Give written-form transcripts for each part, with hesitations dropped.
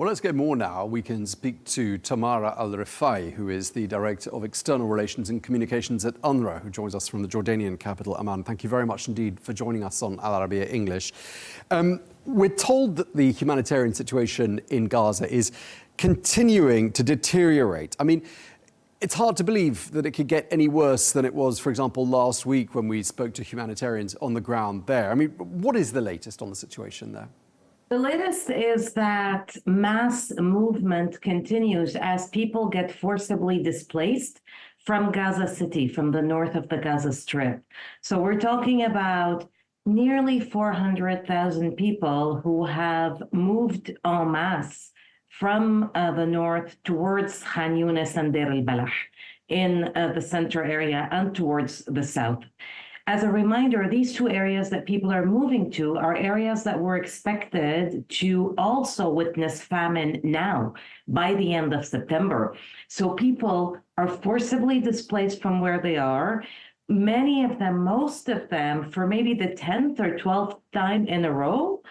Well, let's get more now. We can speak to Tamara Al Rifai, who is the Director of External Relations and Communications at UNRWA, who joins us from the Jordanian capital, Amman. Thank you very much indeed for joining us on Al Arabiya English. We're told that the humanitarian situation in Gaza is continuing to deteriorate. I mean, it's hard to believe that it could get any worse than it was, for example, last week when we spoke to humanitarians on the ground there. I mean, what is the latest on the situation there? The latest is that mass movement continues as people get forcibly displaced from Gaza City, from the north of the Gaza Strip. So we're talking about nearly 400,000 people who have moved en masse from the north towards Khan Yunis and Deir al-Balah in the center area and towards the south. As a reminder, these two areas that people are moving to are areas that were expected to also witness famine now by the end of September. So people are forcibly displaced from where they are. Many of them, most of them, for maybe the 10th or 12th time in a row.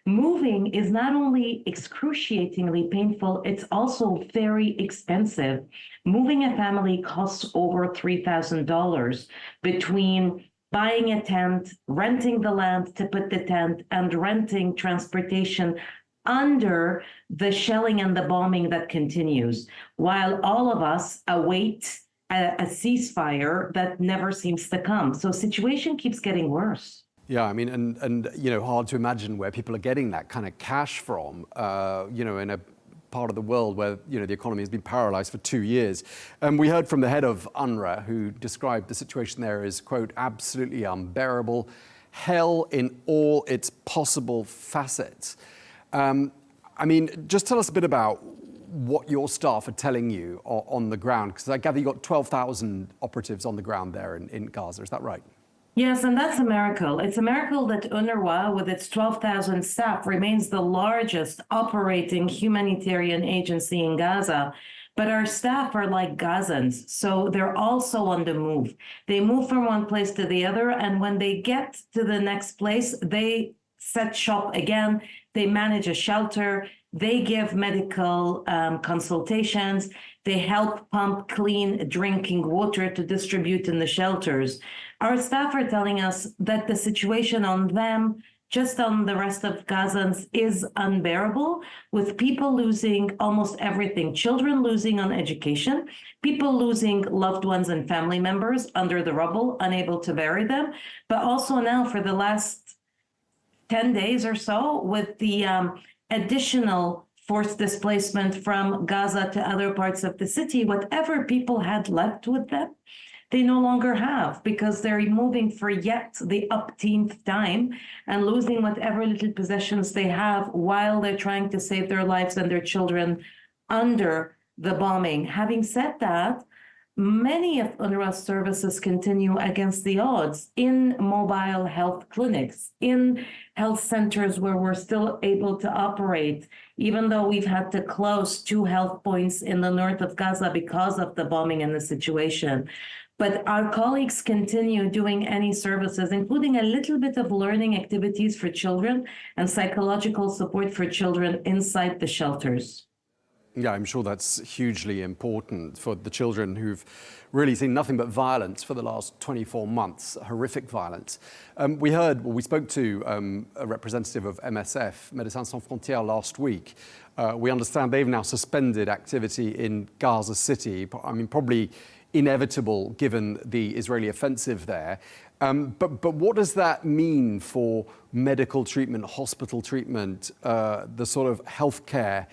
Moving is not only excruciatingly painful, it's also very expensive. Moving a family costs over $3,000 between buying a tent, renting the land to put the tent, and renting transportation under the shelling and the bombing that continues, while all of us await a ceasefire that never seems to come. So situation keeps getting worse. Yeah, I mean, and you know, hard to imagine where people are getting that kind of cash from, you know, in a part of the world where, you know, the economy has been paralyzed for 2 years. We heard from the head of UNRWA, who described the situation there as, quote, absolutely unbearable, hell in all its possible facets. I mean, just tell us a bit about what your staff are telling you on the ground, because I gather you got 12,000 operatives on the ground there in Gaza, is that right? Yes, and that's a miracle. It's a miracle that UNRWA, with its 12,000 staff, remains the largest operating humanitarian agency in Gaza. But our staff are like Gazans, so they're also on the move. They move from one place to the other, and when they get to the next place, they set shop again. They manage a shelter. They give medical consultations. They help pump clean drinking water to distribute in the shelters. Our staff are telling us that the situation on them, just on the rest of Gazans, is unbearable, with people losing almost everything. Children losing on education, people losing loved ones and family members under the rubble, unable to bury them, but also now for the last 10 days or so, with the additional forced displacement from Gaza to other parts of the city, whatever people had left with them, they no longer have, because they're moving for yet the upteenth time and losing whatever little possessions they have while they're trying to save their lives and their children under the bombing. Having said that, many of UNRWA's services continue against the odds in mobile health clinics, in health centers where we're still able to operate, even though we've had to close 2 health points in the north of Gaza because of the bombing and the situation. But our colleagues continue doing any services, including a little bit of learning activities for children and psychological support for children inside the shelters. Yeah, I'm sure that's hugely important for the children who've really seen nothing but violence for the last 24 months, horrific violence. We spoke to a representative of MSF, Médecins Sans Frontières, last week. We understand they've now suspended activity in Gaza City. I mean, probably inevitable given the Israeli offensive there. But what does that mean for medical treatment, hospital treatment, the sort of healthcare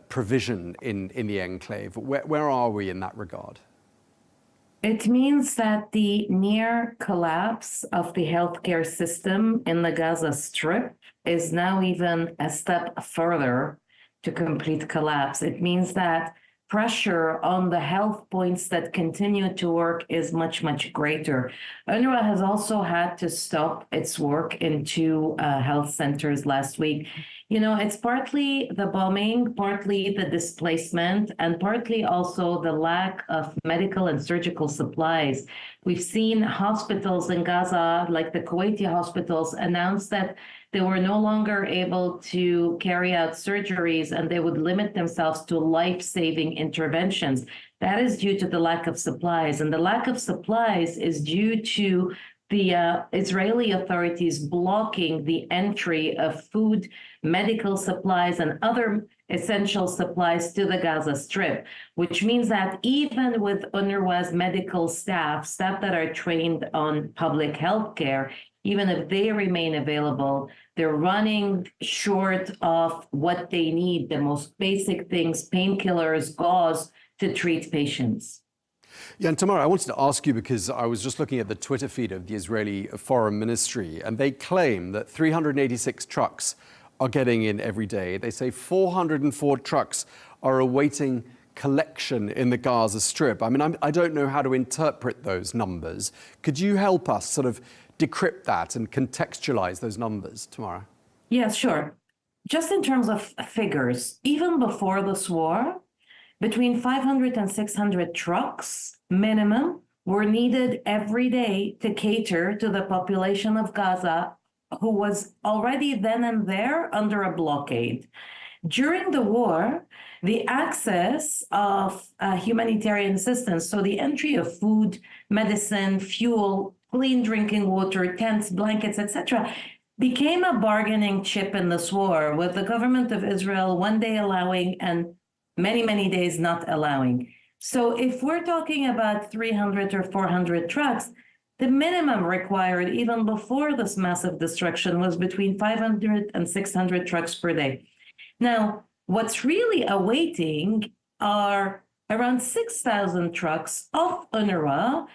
provision in the enclave? Where are we in that regard? It means that the near collapse of the healthcare system in the Gaza Strip is now even a step further to complete collapse. It means that pressure on the health points that continue to work is much, much greater. UNRWA has also had to stop its work in 2 health centers last week. You know, it's partly the bombing, partly the displacement, and partly also the lack of medical and surgical supplies. We've seen hospitals in Gaza, like the Kuwaiti hospitals, announce that They were no longer able to carry out surgeries, and they would limit themselves to life-saving interventions. That is due to the lack of supplies. And the lack of supplies is due to the Israeli authorities blocking the entry of food, medical supplies, and other essential supplies to the Gaza Strip, which means that even with UNRWA's medical staff that are trained on public health care, even if they remain available, they're running short of what they need, the most basic things, painkillers, gauze, to treat patients. Yeah, and Tamara, I wanted to ask you because I was just looking at the Twitter feed of the Israeli Foreign Ministry, and they claim that 386 trucks are getting in every day. They say 404 trucks are awaiting collection in the Gaza Strip. I mean, I don't know how to interpret those numbers. Could you help us sort of decrypt that and contextualize those numbers, Tamara? Yes, sure. Just in terms of figures, even before this war, between 500 and 600 trucks minimum were needed every day to cater to the population of Gaza, who was already then and there under a blockade. During the war, the access of humanitarian assistance, so the entry of food, medicine, fuel, clean drinking water, tents, blankets, etc., became a bargaining chip in this war, with the government of Israel one day allowing and many, many days not allowing. So if we're talking about 300 or 400 trucks, the minimum required even before this massive destruction was between 500 and 600 trucks per day. Now, what's really awaiting are around 6,000 trucks of UNRWA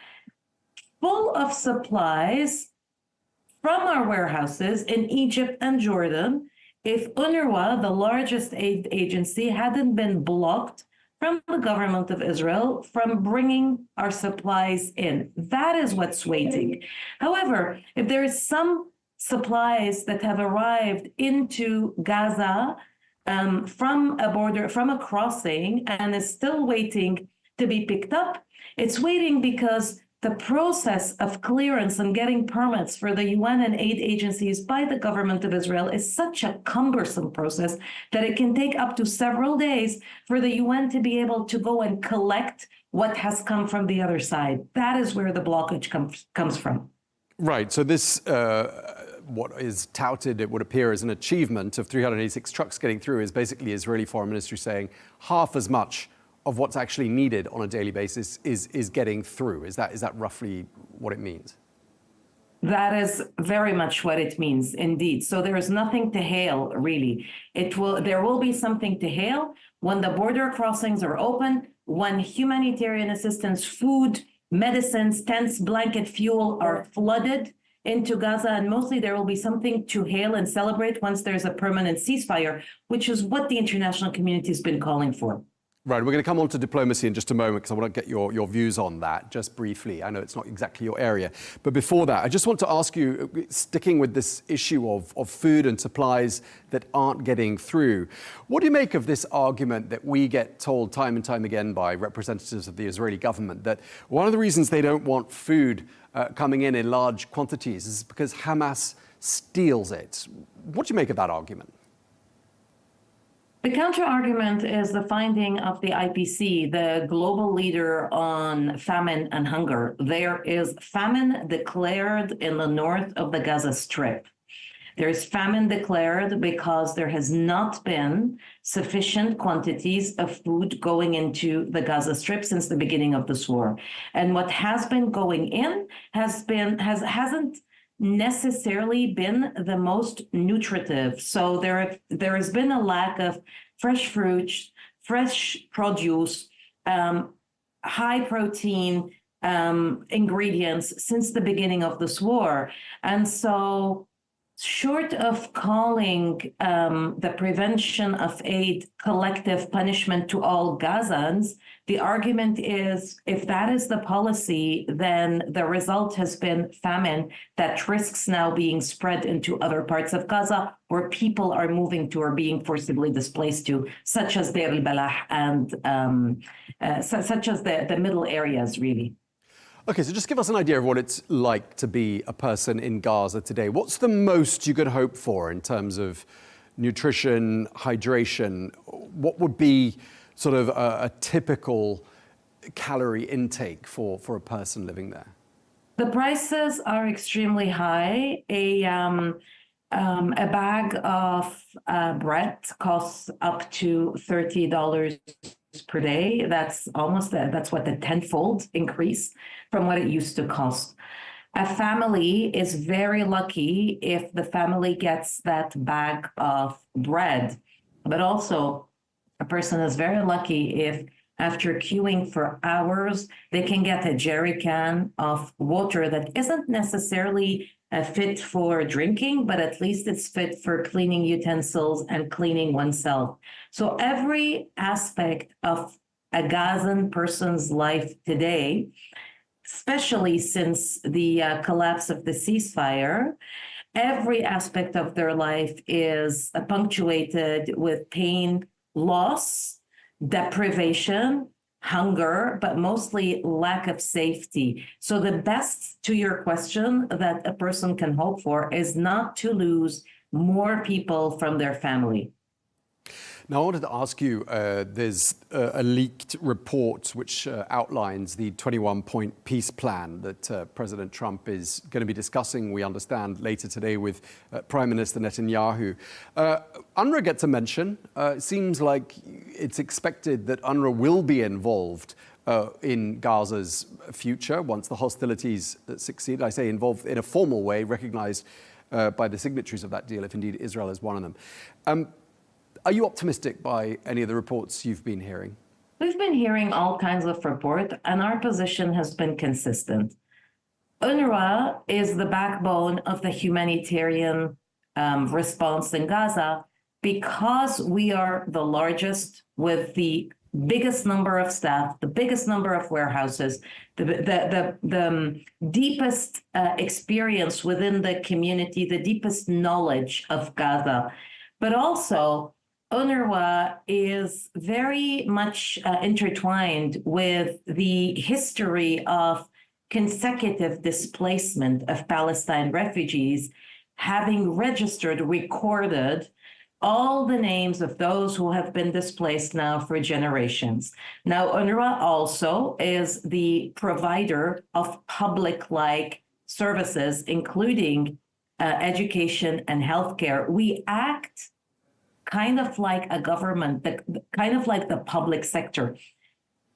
full of supplies from our warehouses in Egypt and Jordan, if UNRWA, the largest aid agency, hadn't been blocked from the government of Israel from bringing our supplies in. That is what's waiting. However, if there is some supplies that have arrived into Gaza from a crossing and is still waiting to be picked up, it's waiting because the process of clearance and getting permits for the UN and aid agencies by the government of Israel is such a cumbersome process that it can take up to several days for the UN to be able to go and collect what has come from the other side. That is where the blockage comes from. Right. So this, what is touted, it would appear, as an achievement of 386 trucks getting through is basically Israeli Foreign Ministry saying half as much of what's actually needed on a daily basis is getting through. Is that roughly what it means? That is very much what it means, indeed. So there is nothing to hail, really. There will be something to hail when the border crossings are open, when humanitarian assistance, food, medicines, tents, blanket, fuel are flooded into Gaza, and mostly there will be something to hail and celebrate once there's a permanent ceasefire, which is what the international community has been calling for. Right, we're going to come on to diplomacy in just a moment because I want to get your views on that just briefly. I know it's not exactly your area. But before that, I just want to ask you, sticking with this issue of food and supplies that aren't getting through, what do you make of this argument that we get told time and time again by representatives of the Israeli government that one of the reasons they don't want food coming in large quantities is because Hamas steals it? What do you make of that argument? The counter-argument is the finding of the IPC, the global leader on famine and hunger. There is famine declared in the north of the Gaza Strip. There is famine declared because there has not been sufficient quantities of food going into the Gaza Strip since the beginning of this war. And what has been going in hasn't necessarily been the most nutritive. So there has been a lack of fresh fruit, fresh produce, high protein ingredients since the beginning of this war. And so short of calling the prevention of aid collective punishment to all Gazans, the argument is if that is the policy, then the result has been famine that risks now being spread into other parts of Gaza where people are moving to or being forcibly displaced to, such as Deir al-Balah and such as the middle areas, really. Okay, so just give us an idea of what it's like to be a person in Gaza today. What's the most you could hope for in terms of nutrition, hydration? What would be sort of a typical calorie intake for a person living there? The prices are extremely high. A bag of bread costs up to $30 per day. That's what the tenfold increase from what it used to cost. A family is very lucky if the family gets that bag of bread, but also a person is very lucky if after queuing for hours, they can get a jerry can of water that isn't necessarily fit for drinking, but at least it's fit for cleaning utensils and cleaning oneself. So every aspect of a Gazan person's life today, especially since the collapse of the ceasefire, every aspect of their life is punctuated with pain, loss, deprivation, hunger, but mostly lack of safety. So the best, to your question, that a person can hope for is not to lose more people from their family. Now, I wanted to ask you, there's a leaked report which outlines the 21-point peace plan that President Trump is going to be discussing, we understand, later today with Prime Minister Netanyahu. UNRWA gets a mention. It seems like it's expected that UNRWA will be involved in Gaza's future once the hostilities succeed. I say involved in a formal way, recognized by the signatories of that deal, if indeed Israel is one of them. Are you optimistic by any of the reports you've been hearing? We've been hearing all kinds of reports, and our position has been consistent. UNRWA is the backbone of the humanitarian response in Gaza because we are the largest with the biggest number of staff, the biggest number of warehouses, the deepest experience within the community, the deepest knowledge of Gaza. But also, UNRWA is very much intertwined with the history of consecutive displacement of Palestine refugees, having registered, recorded all the names of those who have been displaced now for generations. Now, UNRWA also is the provider of public-like services, including education and healthcare. We act kind of like a government, kind of like the public sector.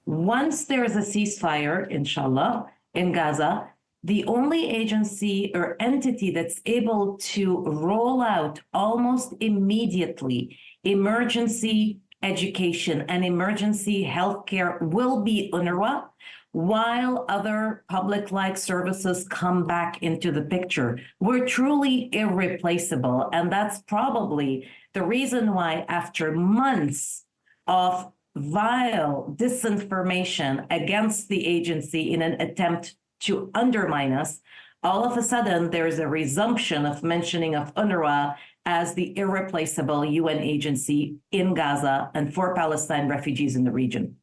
Once there is a ceasefire, inshallah, in Gaza, the only agency or entity that's able to roll out almost immediately emergency education and emergency healthcare will be UNRWA, while other public-like services come back into the picture. We're truly irreplaceable, and that's probably the reason why after months of vile disinformation against the agency in an attempt to undermine us, all of a sudden there's a resumption of mentioning of UNRWA as the irreplaceable UN agency in Gaza and for Palestine refugees in the region.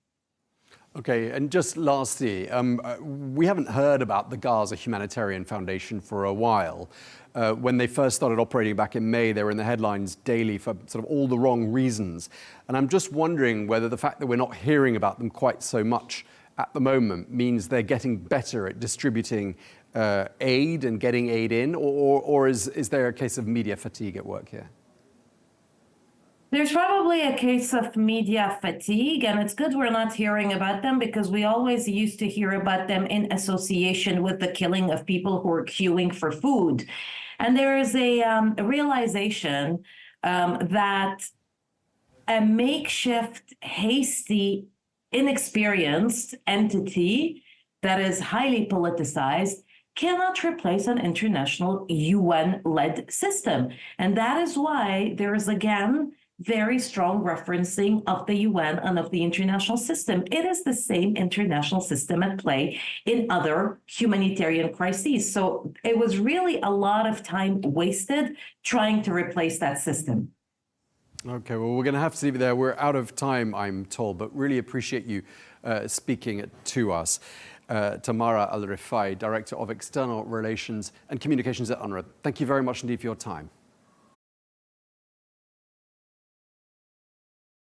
Okay, and just lastly, we haven't heard about the Gaza Humanitarian Foundation for a while. When they first started operating back in May, they were in the headlines daily for sort of all the wrong reasons. And I'm just wondering whether the fact that we're not hearing about them quite so much at the moment means they're getting better at distributing aid and getting aid in, or is there a case of media fatigue at work here? There's probably a case of media fatigue, and it's good we're not hearing about them because we always used to hear about them in association with the killing of people who are queuing for food. And there is a realization that a makeshift, hasty, inexperienced entity that is highly politicized cannot replace an international UN-led system. And that is why there is, again, very strong referencing of the UN and of the international system. It is the same international system at play in other humanitarian crises. So it was really a lot of time wasted trying to replace that system. Okay, well, we're going to have to leave it there. We're out of time, I'm told, but really appreciate you speaking to us. Tamara Al Rifai, Director of External Relations and Communications at UNRWA. Thank you very much indeed for your time.